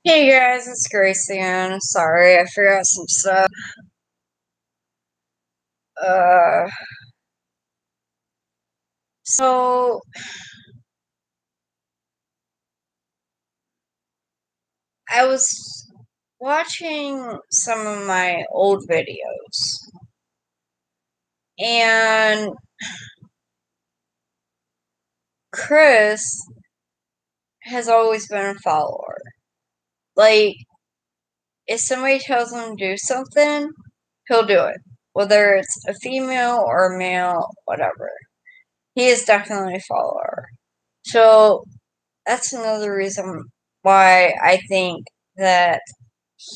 Hey guys, it's Gracie and sorry, I forgot some stuff. Uh, so I was watching some of my old videos and Chris has always been a follower. Like, if somebody tells him to do something, he'll do it. Whether it's a female or a male, whatever. He is definitely a follower. So that's another reason why I think that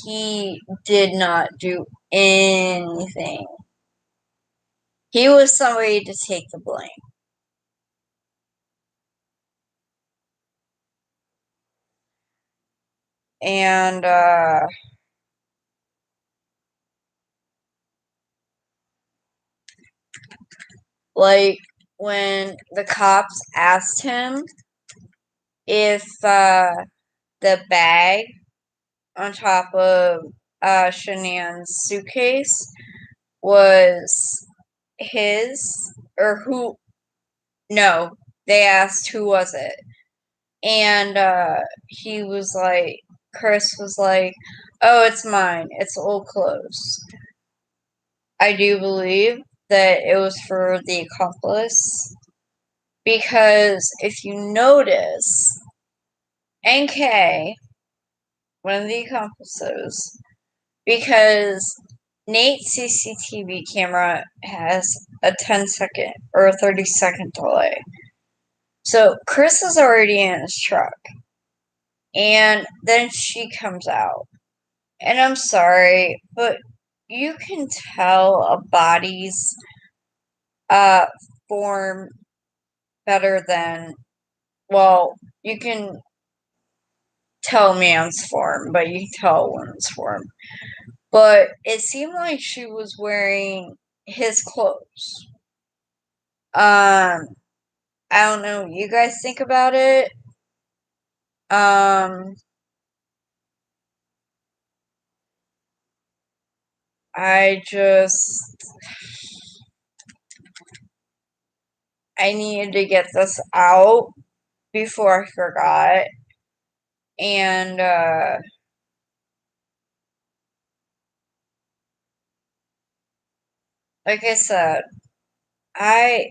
he did not do anything. He was somebody to take the blame. And, like, when the cops asked him if, the bag on top of, Shanann's suitcase was his, or who, no, they asked who was it. And, he was like, Chris was like, oh, it's mine. It's old clothes. I do believe that it was for the accomplice because if you notice, NK, one of the accomplices, because Nate's CCTV camera has a 10-second or a 30-second delay. So Chris is already in his truck. And then she comes out. And I'm sorry, but you can tell a body's form better than, well, you can tell a man's form, but you can tell a woman's form. But it seemed like she was wearing his clothes. I don't know what you guys think about it. I just I needed to get this out before I forgot. And like I said, I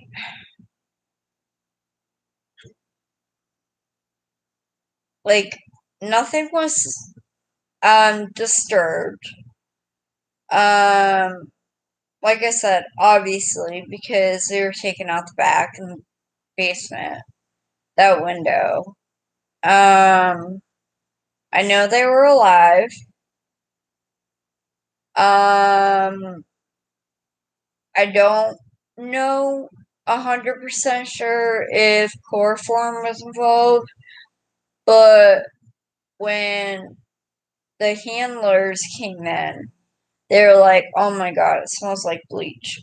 like nothing was disturbed. Um like I said, obviously because they were taken out the back and the basement, that window. I know they were alive. I don't know 100% sure if chloroform was involved, but when the handlers came in, they were like, oh my god, it smells like bleach.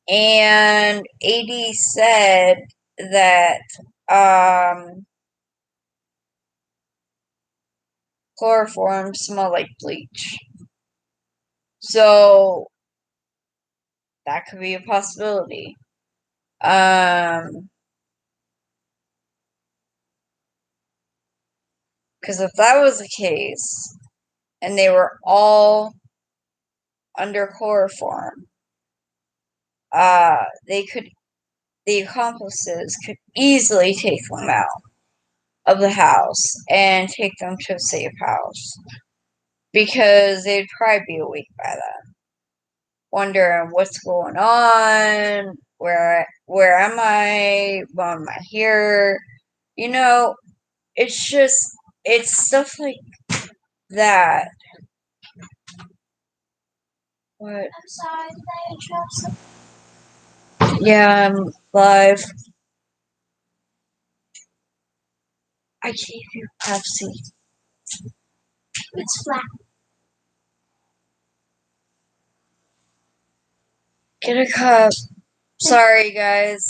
And AD said that chloroform smelled like bleach. So that could be a possibility. Because if that was the case, and they were all under chloroform, the accomplices could easily take them out of the house and take them to a safe house because they'd probably be awake by then, wondering what's going on, where am I, why am I here? You know, it's stuff like that. What? I'm sorry, did I interrupt something? Yeah, I'm live. I gave you Pepsi. It's flat. Get a cup. Sorry, guys.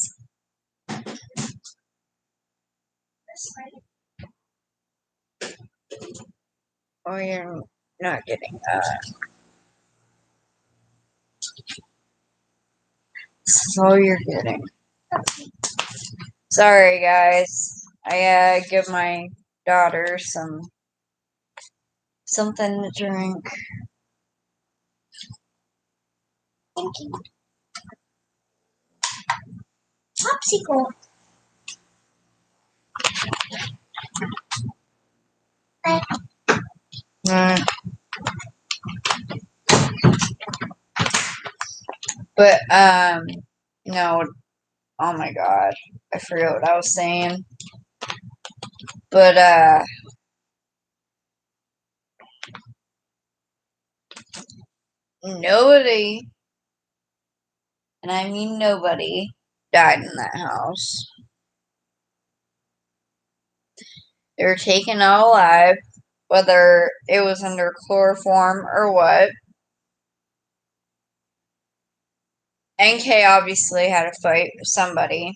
Oh, you're not getting that. This is all you're getting. Sorry, guys. I give my daughter something to drink. Thank you. Popsicle. Mm. But no. Oh my god, I forgot what I was saying. But nobody, and I mean nobody, died in that house. They were taken out alive, whether it was under chloroform or what. NK obviously had a fight with somebody.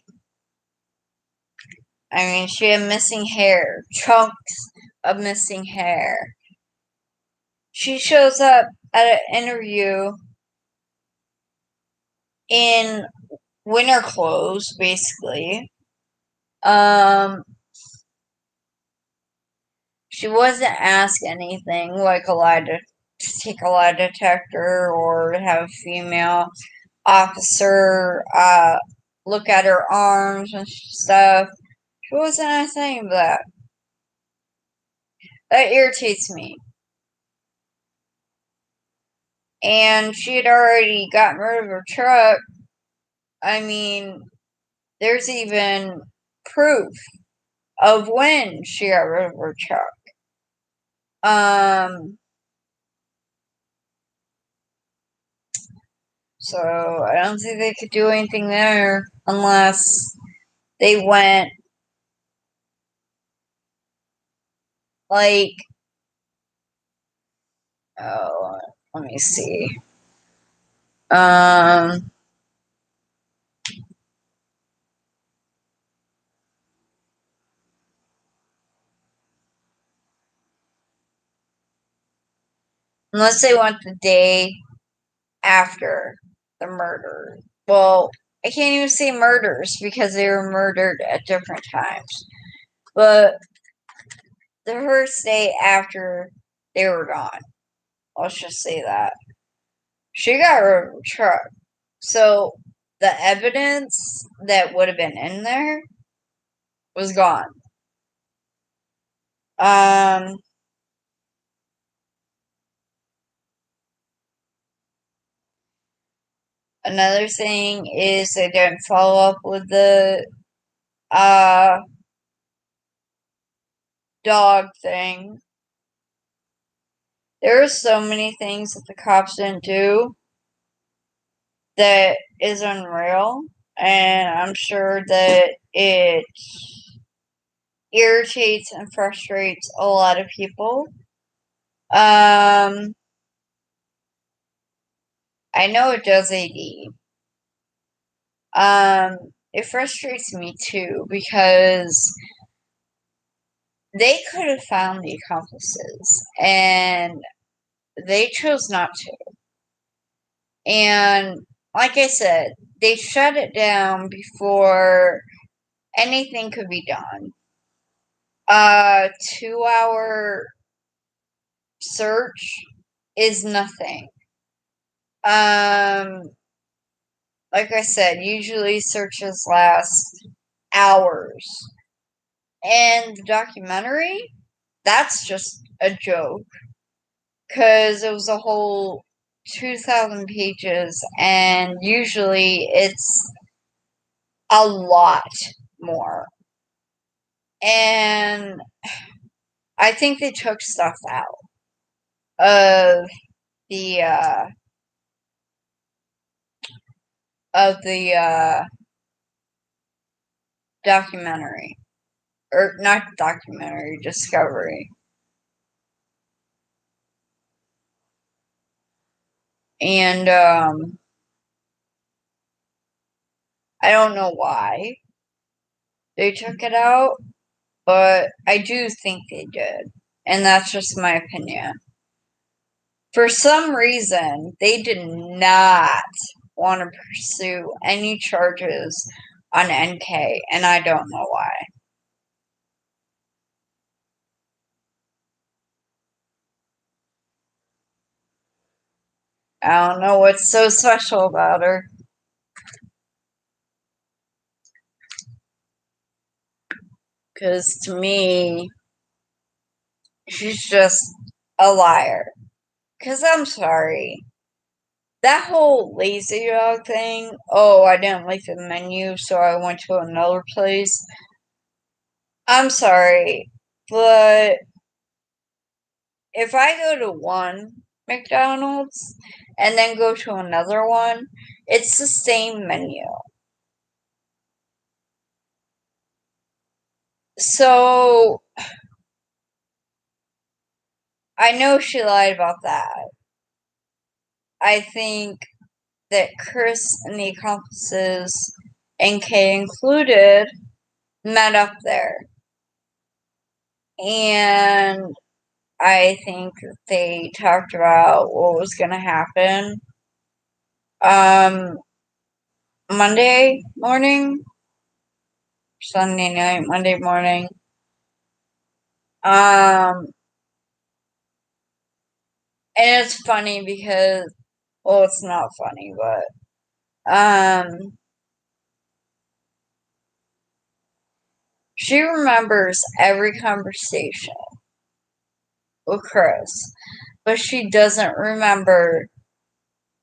I mean, she had missing hair, chunks of missing hair. She shows up at an interview in winter clothes, basically. She wasn't asked anything like to take a lie detector or have a female officer look at her arms and stuff. She wasn't asked any of that. That irritates me. And she had already gotten rid of her truck. I mean, there's even proof of when she got rid of her truck. So I don't think they could do anything there unless they went like, oh, let me see. Unless they went the day after the murder. Well, I can't even say murders because they were murdered at different times. But the first day after they were gone. Let's just say that. She got rid of her truck. So the evidence that would have been in there was gone. Another thing is they didn't follow up with the dog thing. There are so many things that the cops didn't do that is unreal, and I'm sure that it irritates and frustrates a lot of people. I know it does AD. It frustrates me too because they could have found the accomplices and they chose not to. And like I said, they shut it down before anything could be done. 2-hour search is nothing. Like I said, usually searches last hours. And the documentary, that's just a joke. Because it was a whole 2,000 pages, and usually it's a lot more. And I think they took stuff out of the documentary, or not documentary, Discovery. And I don't know why they took it out, but I do think they did. and that's just my opinion. For some reason, they did not want to pursue any charges on NK, and I don't know why. I don't know what's so special about her. Because to me, she's just a liar. Because I'm sorry. That whole lazy dog thing, oh, I didn't like the menu, so I went to another place. I'm sorry, but if I go to one McDonald's and then go to another one, it's the same menu. So I know she lied about that. I think that Chris and the accomplices, NK included, met up there. And I think they talked about what was going to happen Monday morning, Sunday night, Monday morning. And it's funny because, well, it's not funny, but she remembers every conversation with Chris, but she doesn't remember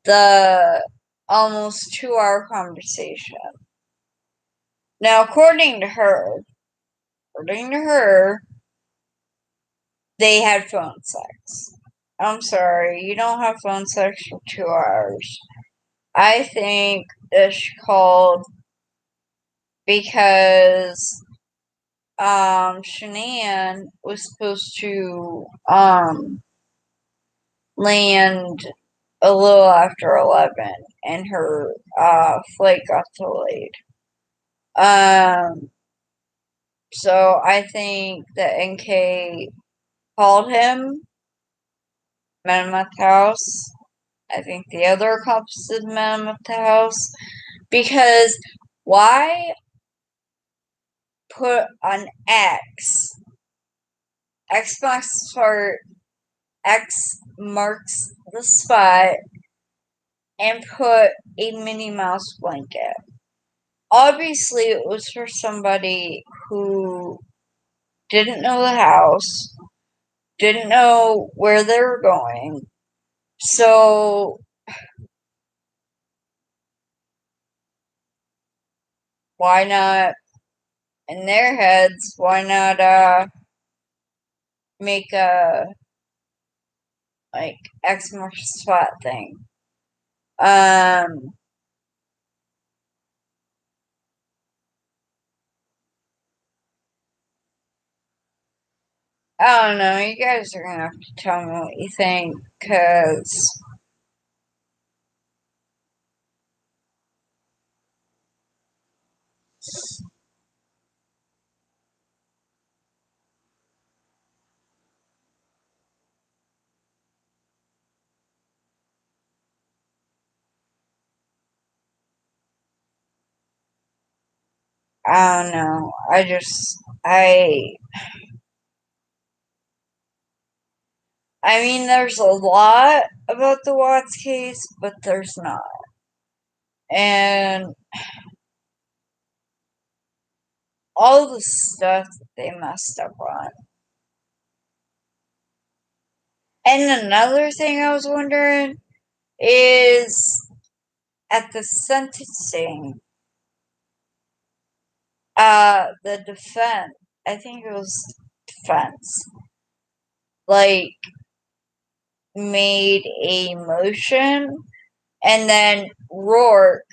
the almost 2-hour conversation. Now, according to her, they had phone sex. I'm sorry, you don't have phone sex for 2 hours. I think that she called because Shanann was supposed to land a little after 11 and her flight got delayed. So I think that NK called him, met him at the house. I think the other accomplices met him at the house. Because why put an X? X marks the spot and put a Minnie Mouse blanket. Obviously, it was for somebody who didn't know the house, didn't know where they were going. So, why not, in their heads, why not make a, like, X marks the spot thing? I don't know. You guys are gonna have to tell me what you think, because I don't know. I mean, there's a lot about the Watts case, but there's not. And all the stuff that they messed up on. And another thing I was wondering is at the sentencing, the defense, I think it was defense, like, made a motion, and then Rourke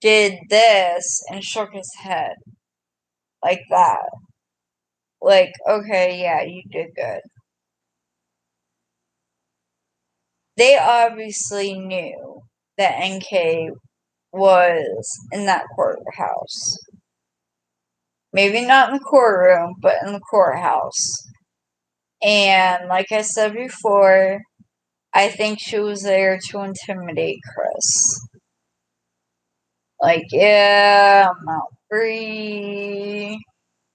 did this and shook his head like that. Like, okay, yeah, you did good. They obviously knew that NK was in that courthouse. Maybe not in the courtroom, but in the courthouse. And like I said before, I think she was there to intimidate Chris. Like, yeah, I'm not free.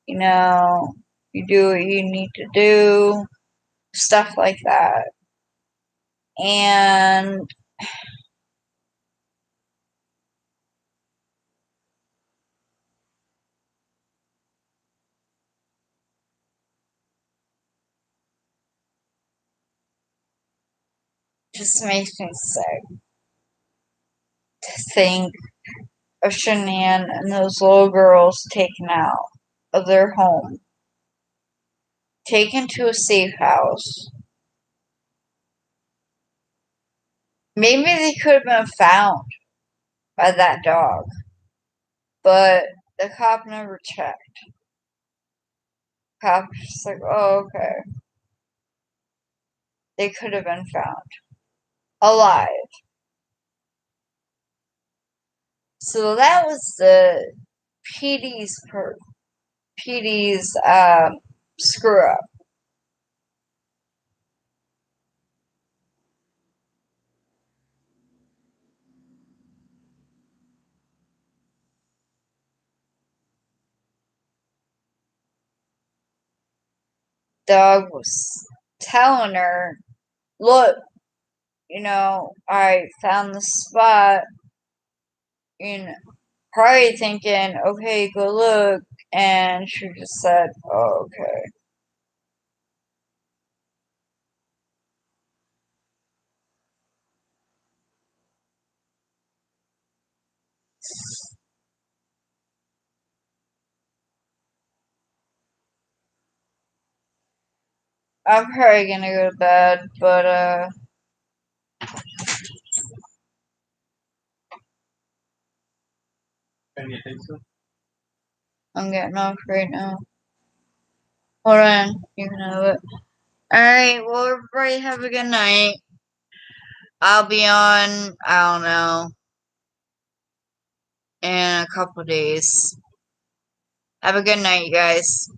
You know, you do what you need to do. Stuff like that. And just makes me sick to think of Shanann and those little girls taken out of their home, taken to a safe house. Maybe they could have been found by that dog, but the cop never checked. Cop's just like, oh, okay. They could have been found alive. So that was the PD's screw up. Dog was telling her, look, I found the spot, and probably thinking, okay, go look, and she just said, oh, okay. I'm probably gonna go to bed, but Can you think so? I'm getting off right now. Hold on, you can have it. Alright, well, everybody have a good night. I'll be on, I don't know, in a couple days. Have a good night, you guys.